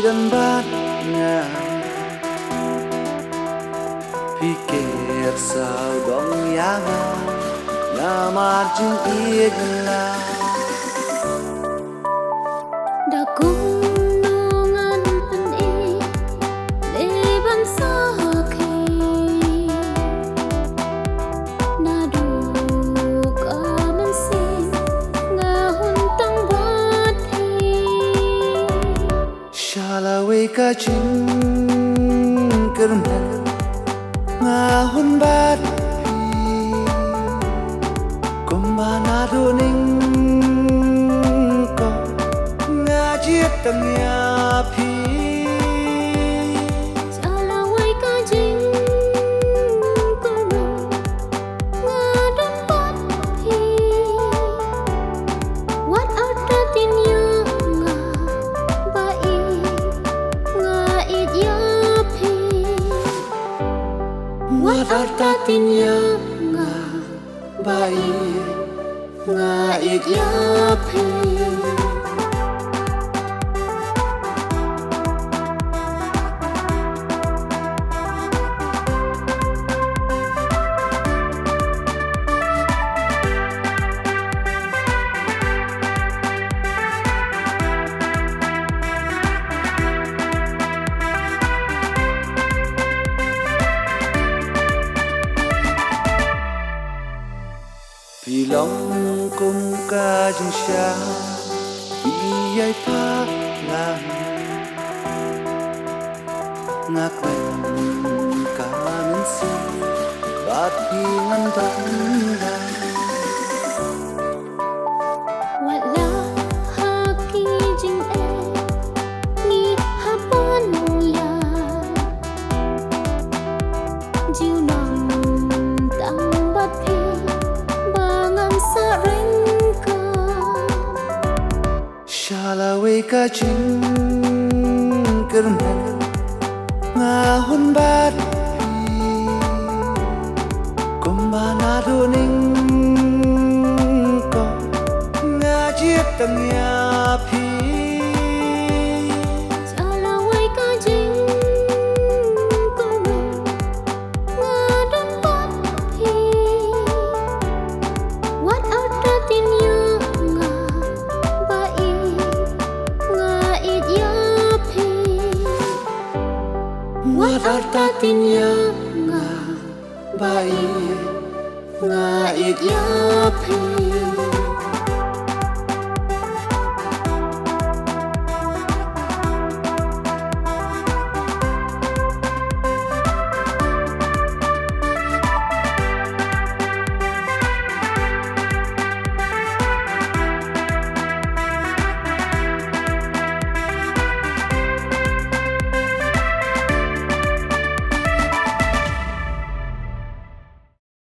dan batnya pikir sao dong yaga nama jing igla đã cùng nongan pen e le ban sa khi na du ka man sin nga hun tang wat thi shalawe ka jing kermen nga hun bat kumbana doning ko nga jiet tang ya phi chala wai ka jing ko ro nga don pat thi what out the tin ya nga ba i nga it ya phi what out the tin ya nga ba i nga it ya phi vì lòng cùng ca dừng xa vì ai phá làm ngạc mình cả nên xin và thì ngăn tận ra wala haki jing e ni hapon ya jiu nam tang bat phi bangan sa reng ka shalawe ka jing kermen nga hun bat kumbana doning ko nga jiet tang ya phi chala wai ka jing ko ro nga don pat thi what out the tin ya nga ba i nga it ya phi what out the tin ya nga ba i nga it ya phi